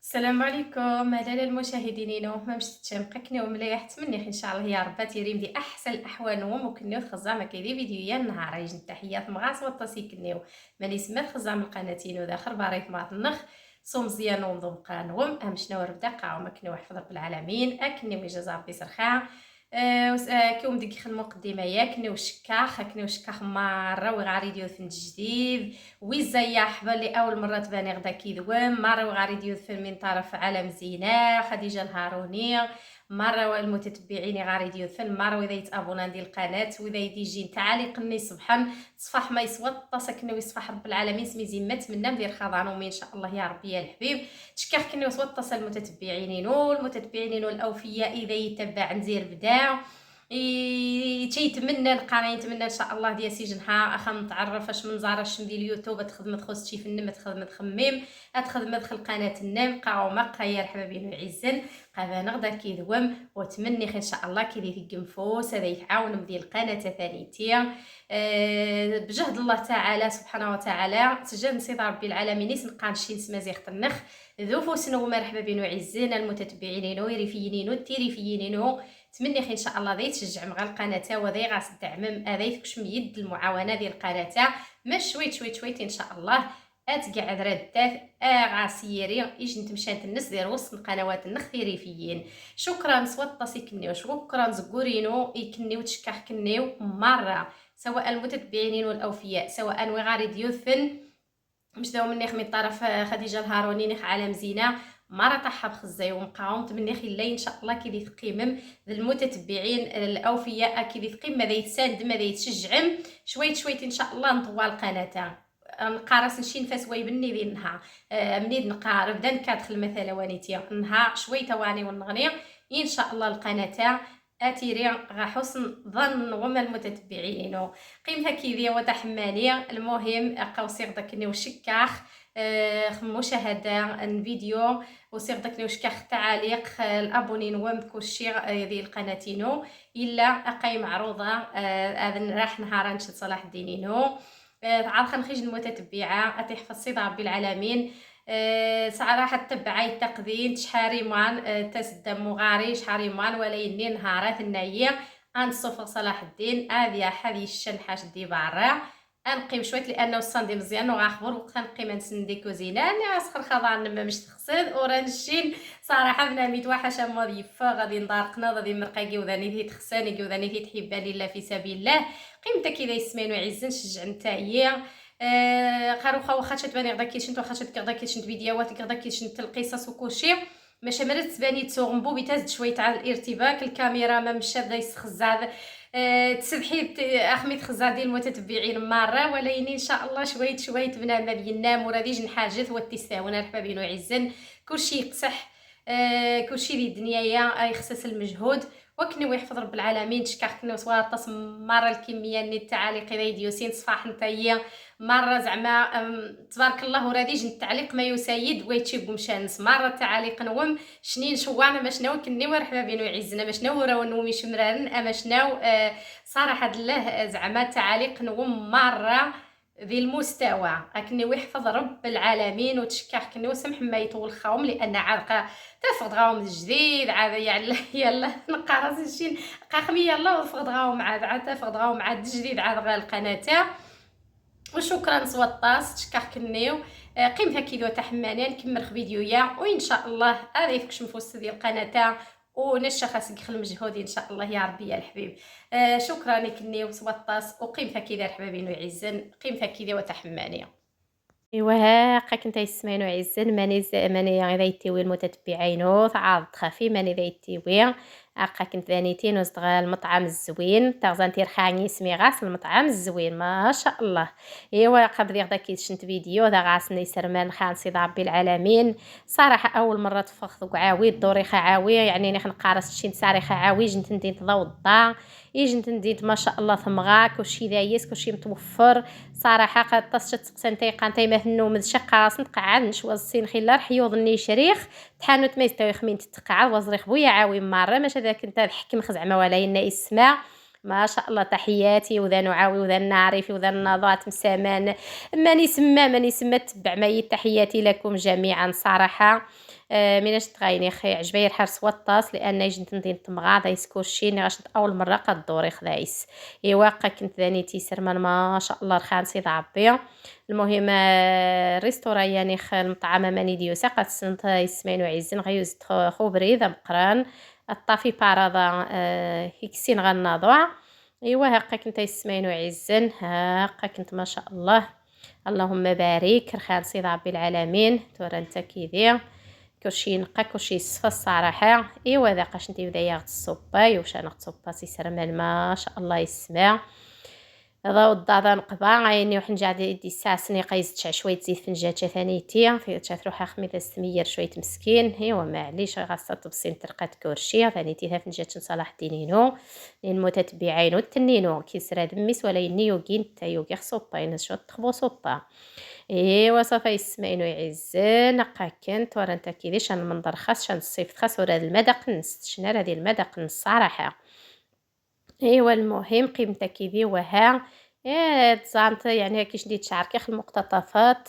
السلام عليكم هلا المشاهدين ما مشيتش مقكني ومليح تمني ان شاء الله يا رب تيريم دي احسن الاحوال وممكن خزامه كيدي فيديوهات نهار يجن تحيات مغاص وطاسي كنيو ماني سمات خزام القناتين وداخل باريك ما النخ صوم مزيان ونضم قانوم امشنا وربدا قاو مكني واحد رب العالمين اكني وجزا ربي سرخا كيوم ديك خدمه مقدمه ياكني وشكاخ كني وشكاخ مره وغاري ديال فن جديد ويزايا حبا اللي اول مره تباني غدا كيدوم مره وغاري ديال فيلم من طرف عالم زينه خديجه الهاروني مره المتتبعين غاري ديال فيلم مره واذا يتابونا ديال القناه واذا يجي تعاليقني صبحا صفاح ما يسوى طاسكني ويصفح رب العالمين سمي زمت منا ندير خضانومي ان شاء الله يا ربي يا الحبيب تشكاخ كني وسوى طاس المتتبعين والاوفياء اذا يتبع نزير بدا تيتمنى نلقى يتمنى ان شاء الله ديال سجنها اخا نتعرف اش من زارش ندير اليوتيوب تخدم تخص شي في النم تخمم تخدم دخل قناه النم قاومه قيا حبابين وعزن قابا نغدا كيدوم وتمني ان شاء الله كي في الجنفوس هذا يتعاون ديال القناه ثانيتيا بجهد الله تعالى سبحانه وتعالى سجل نصيد ربي العالمين نلقى شي نسمه زيخ النخ ذو فوسنو مرحبا بين وعزين المتتبعين ويريفيين والتيريفيين تمني ان شاء الله ذي تشجع مع القناه وذي غاس الدعم هذا يكشم يد المعاونه ديال القناه ما شويت ان شاء الله اتقعد ردات غاسيري ايش نتمشات الناس ديال وسط القنوات النخيريفيين شكرا صوت طاسي كنيو شكرا زكورينو يكنيو تشكاح كنيو مره سواء المتتبعين والاوفياء سواء وغاري ديوثن مش داو مني من طرف خديجه الهاروني نخ عالم زينه مرة طاحة بخزاي ومقاوم تمني خلي ان شاء الله كي دي تقيمم المتتبعين الاوفياء كي دي تقيم ماذا يتساند ماذا يتشجعم شويت ان شاء الله نطوى القناه نقارس نشي نفاس ويبني ذي النهار منيد نقارب دان كادخل مثلا وانيتيا نهار شوي تواني ونغني ان شاء الله القناه اتيري غا حسن ظن وما المتتبعين قيمتها كيديا وتحمانيه المهم قوسي غداكني وشكاخ مشاهده الفيديو وصيغ داك وشكاخ تعاليق الابونين ومكلشي ديال القناتينو الا اقاي معروضه هذا راح نهار نشد صلاح الدينينو عارفه نخرج المتتبعه اتحفظ صيد ربي العالمين صراحه تبعي التقديم تشحاريمان تسد مغاري شحاريمان ولا يني نهارات النايه ان صفر صلاح الدين هذه هذه الشنحاش دي برا انقيم شويه لانه الصندي مزيان وغاخبر وكنقيم نسندي كوزينه انا اسخر خضان ما مش تخصد اورانجين صراحه بناميت وحشه مضيفه غادي ندارقنا غادي مرقاقي وذاني تي تخساني وذاني تي تحباني الله في سبيل الله قيمتك كذا يسمين وعزن شجع نتايا خاروخا واخا تباني غدا كيشنت واخا غدا كيشنت فيديوهات غدا كيشنت القصص وكلشي ماشي مرات تباني تسوغمبو بيتاز شويه تاع الارتباك الكاميرا ما مشى بدا يسخزاد تسبحيت اخميت خزا ديال المتتبعين مره ولكن ان شاء الله شويه بنا ما بينا مراديج نحاجث والتساونا الحبابين وعزن كلشي يقصح كلشي دي الدنيا يخصص المجهود وكني ويحفظ رب العالمين تشكاح كني وسوا طاس مره الكميه ني التعاليق اذا يديوسين صفاح نتايا مره زعما تبارك الله راديج التعليق ما يسيد ويتشي بمشانس مره التعاليق نوم شنين شوانا ما شنو كني مرحبا بينو يعزنا ما شنو راو نومي شمران اما شنو صراحه الله زعما التعاليق نوم مره ذي المستوى اكني ويحفظ رب العالمين وتشكاح كني وسمح ما يطول خاوم لان عرقه تفقد غاوم جديد عاد يلا نقارس شي قاخمي يلا وفقد غاوم عاد تفقد غاوم عاد جديد عاد غا القناه وشكرا سوطاس تشكاح كنيو قيمتها كيدو تحماني نكمل فيديويا وان شاء الله هذا يفكش نفوس ديال القناه ونشا خاص يدخل مجهودي ان شاء الله يا ربي يا الحبيب شكرا لكني وسوطاس وقيمتها كذا الحبابين ويعزن قيمتها كذا وتحمانيه ايوا هاكا كنت يسمعين ويعزن ماني اذا يتيوي المتتبعين تعاض خافي ماني اذا يتيوي هاكا كنت ثانيتين وصدغا المطعم الزوين تغزانتي رخاني سمي غاس المطعم الزوين ما شاء الله ايوا قبل غدا كيشنت فيديو ذا غاسني سرمان خان سي ربي العالمين صراحه اول مره تفخذ عاوي دوري خاوي يعني نقارس شي نساري خاوي جنت ندي تضوضا يجنت نديت ما شاء الله ثمغا كلشي دايس كلشي متوفر صراحه قد طست سنتي قانتي مهنو من شقاص نقعد نشوى الصين خلال حيوضني شريخ تحانوت ما يستوي خمين تتقعد وزريخ بويا عاوي مره ماشي ذاك انت الحكم خزعما ولا ينا اسمع ما شاء الله تحياتي وذا نعاوي وذا نعرف وذا النظات مسامان ماني سما تبع ميت تحياتي لكم جميعا صراحه ميناش تغايني خي عجباي الحرس والطاس لان يجي ندي نطمغا دايس كلشي غاش اول مره قد دوري خدايس. ايوا كنت ذاني تيسرمان ما شاء الله رخان سيد عبي. المهم الريستورا يعني المطعم ماني ديوسا قد سنت يسمينو عزن غيوز خوبري ذا مقران الطافي بارضا هيكسين غناضوع. ايوا هاكا كنت يسمينو عزن هاكا كنت ما شاء الله. اللهم بارك رخان سيد ربي العالمين تورا نتا كيدي كلشي نقا كلشي صفى الصراحه. ايوا ذاقاش نتي بدا ياغد الصوباي واش انا صوبا سي سرمان ما شاء الله يسمع هذا وضع نقبا عيني وحن جا دي الساعه سني قيزت شويه زيت فنجات ثانيتي في تروحها خميده سمير شويه مسكين. ايوا معليش غاسه تبسين ترقات كورشي ثانيتي فنجات صلاح دينينو لين متتبعين وتنينو كيسرا دميس ولا ينيو كين تا يوغي صوبا شو تخبو صوبا. ايوا صافي يسمعينو يعزن نقا كنت ورا نتا كيديش المنظر خاص شان الصيف خاص ورا المذاق نست شنو هذه المذاق الصراحه. ايوا المهم قيمتها كيدي وها تزعمت يعني كيش ديت شعر كيخ المقتطفات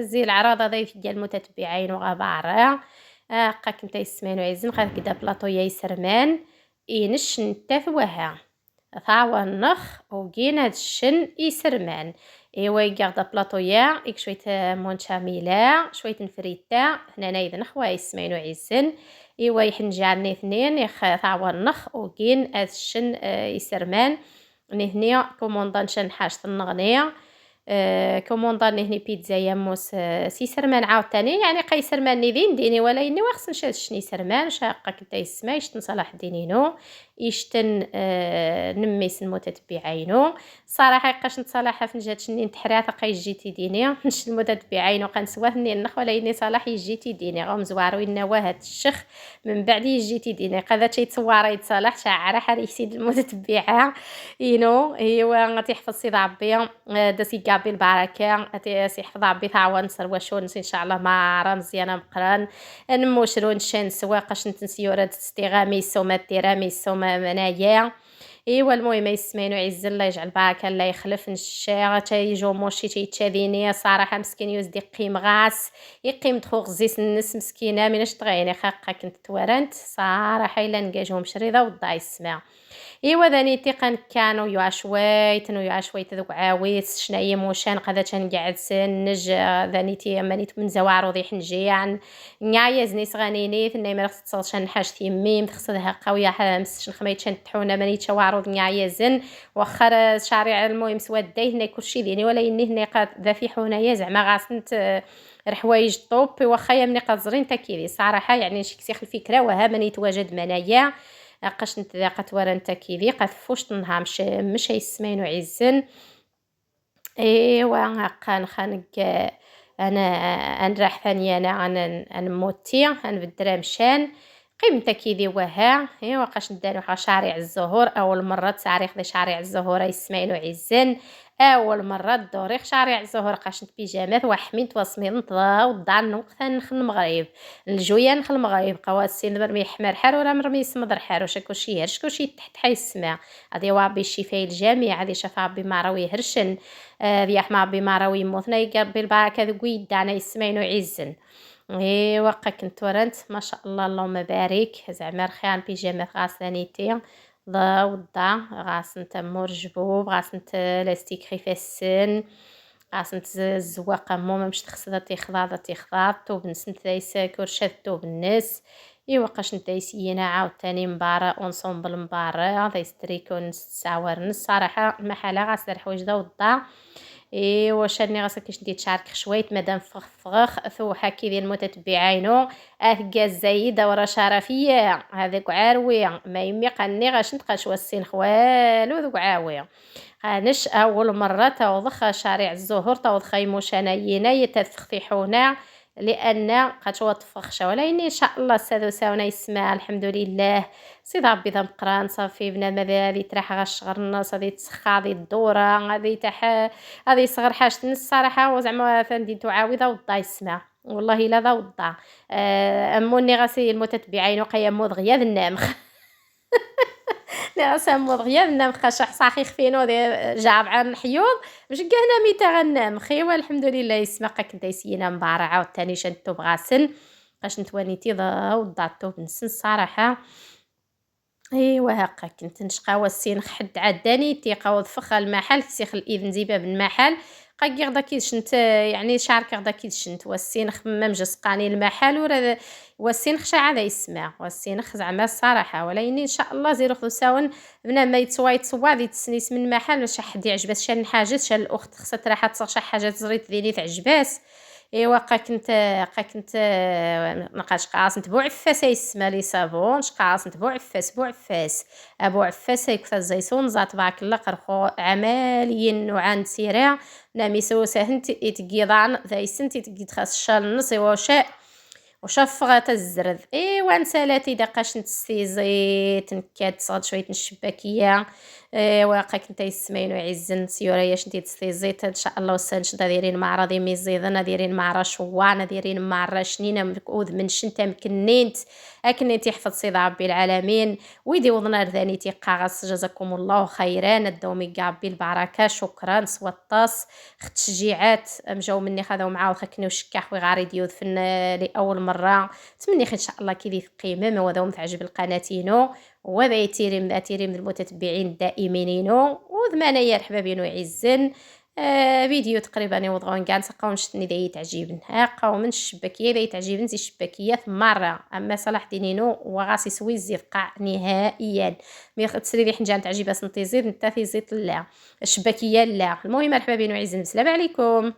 زي العراض هذا ديال المتتبعين وغبارة قا كنت يسمعينو عزن غير كدا بلاطو يسرمان ينش نتاف وها ثاوى النخ وكين هاد الشن يسرمان. ايوا يقعد بلاطويا يك شويه مونشاميلا شويه نفريتا هنا نايد نخ يسمعينو عزن. ايوا يحنجعني اثنين يخ ثاوى النخ وكين هاد الشن يسرمان. هنا كوموندان شن حاجه النغنيه كوموندان هنا بيتزا ياموس سي سرمان عاوتاني يعني قي سرمان نيدين ديني ولا يني واخص نشاد شني سرمان شاقه كدا يسمع يشتن صلاح دينينو يشتن نميس المتتبعينو صراحه يقاش نتصالحها فنجات شني نتحرات قي جيتي ديني نش المتتبعينو قنسواتني النخ ولا يني صلاح يجيتي ديني غوم زوارو النواه هاد الشخ من بعد يجيتي ديني قذا شي تصوارا يتصالح شعره حري سيد المتتبعه ينو هي تحفظ سيد عبي داسي كابي البركه سي حفظ عبي تعاون سرواشون ان شاء الله مع رمزيانه مقران نموشرون شان سواقاش نتنسيو راه تستغامي سوما تيرامي سوما منايا. ايوا المهم يسمعينو عز الله يجعل بركه الله يخلف نشا تيجو موشي تيتشاديني صراحه مسكين يوزدي قيم غاس يقيم دخو غزيس الناس مسكينه مناش تغيني خاقه كنت تورنت صراحه الا نكاجهم شريضه وضع يسمع. ايوا ذانيتي كانوا يا شويت يا شويت ذوك عاويس شناهي موشان قدا تنقعد سنج ذانيتي مانيت من زوارو ذي حنجيان نعايا زنيس غانيني ثني ما خصص شان حاجه يميم خصها قويه حامس شن خميت شن تحونا مانيت شوارو نعايا زن وخر شارع المهم سواد هنا كلشي ديني ولا يني هنا قاد ذا في حنايا زعما غاسنت رحوايج طوب وخايا مني قازرين تاكيدي صراحه يعني شي الفكره وها ماني تواجد منايا قاش نتذاقت ورا نتا كيدي قد فوشت نها مش يسمينو عزن. ايوا هاكا نخانق انا نراح ثانيه انا موتي انا بالدرا مشان قيمتها كيدي وها ايوا قاش نديرو شارع الزهور اول مره تاريخ شارع الزهور يسمينو عزن اول مره دوريخ شارع الزهور قاش بيجامات وحميت وصمين نطا وضع نقطه نخل المغرب الجويه نخل المغرب قواسي مرمي حمر حار ولا مرمي سمضر حار واش كلشي هرش كلشي تحت حي السماء هذه وابي الشفاء الجميع هذه شفا ربي ما راوي هرشن هذه احمى ربي ما راوي موثنا يقرب البركه ذوي دانا يسمينو عزن. ايوا كنت ورنت ما شاء الله اللهم بارك زعما رخيان بيجامات غاسانيتي ضا وضع غاسنت مور جبوب غاسنت لاستيك خفاسن غاسنت الزواقه مو مش تخصها تيخضاض توب نسنت دايس كرشات توب الناس. ايوا قاش نتايسينا عاوتاني مبارا اونصومبل مبارا دايس تريكو نص ساعه ورنص صراحه المحله غاسر حوايج دا وضع. ايوا شاني غاسا كيش ندير شعرك شويت مادام فخ ثوحه كي ديال المتتبعينو كاز زايده ورا شرفيه هذاك عارويه ما يمي قني غاش نتقاش والسين خوالو ذوك عاويه هانش اول مره توضخ شارع الزهور توضخ يموشانينا يتفتحونا لان قد توطفخشه ولا ان شاء الله سادوساونا يسمع الحمد لله سيد ربي ذا مقران صافي بنادم هذه تراح غشغر الناس هذه تسخى هذه الدوره هذه تاع هذه صغر حاجه الصراحه وزعما فندي تعاوضه وضع يسمع والله لا ذا وضع اموني غاسي المتتبعين وقيمو دغيا النامخ لا سامو دغيا النامخ شح صاحي خفينو جاب عن حيوض مش كهنا ميتا غنام خيوا الحمد لله يسمع كنت يسينا مبارعه والثاني شنتو بغاسن بقاش نتوانيتي وضعتو بنسن الصراحه. ايوا هاكا كنت نشقاو السينخ حد عداني تيقاوض فخا المحل سيخ الاذن زي باب المحل قاكي غدا كيشنت يعني شعرك غدا كيشنت والسينخ ما مجسقاني المحل ورا والسينخ شعاده يسمع والسينخ زعما الصراحه ولكن ان شاء الله زيرو خصاون بنا ما يتصوا ذي تسنيس من المحل واش حد يعجبس شان حاجه شان الاخت خصها راح تصغ شي حاجه زريت ذيني تعجباس. ايوا قا كنت مابقاش قاص نتبوع عفاس يسمى لي صابون قاص نتبوع عفاس بو عفاس ابو عفاس يكثر الزيتون زات تبارك الله قرخو عماليا نوعان سيرا نامي سوسه انت يتقيضان ذا يسنتي تقيد خاص الشال نص وشاء وشفغات الزرد ايوا نسالاتي دقاش نتسيزيت نكاد تصغد شويه الشباكيه. واقع كنت يسمعين ويعزن سيوريا شنتي تستيزيت ان شاء الله وسانش دايرين مع راضي ميزيدنا دايرين مع رشوانا دايرين مع راشنينا مكود من شنتا مكنينت اكنيتي يحفظ سيد ربي العالمين ويدي وضنا ذانيتي قاغس جزاكم الله خيرا الدومي ربي البركه شكرا سوطاس خت تشجيعات مجاو مني خذاو معاو خكني وشكاح وغاري ديود في لاول مره تمني ان شاء الله كي ذي قيمه وذا تعجب القناتينو وهذا يتيري من المتتبعين الدائمين وذمانا يا حبابين ويعزن. فيديو تقريبا يوضعون كاع نسقاو نشتني داي تعجبن هاقاو من الشباكيه داي تعجبن زي الشباكيه مرة اما صلاح دينينو وغاسي سوي زيد قاع نهائيا مي تسري لي حنجان تعجبها سنتي زيد نتا في زيت لا الشباكيه لا المهم الحبابين ويعزن السلام عليكم.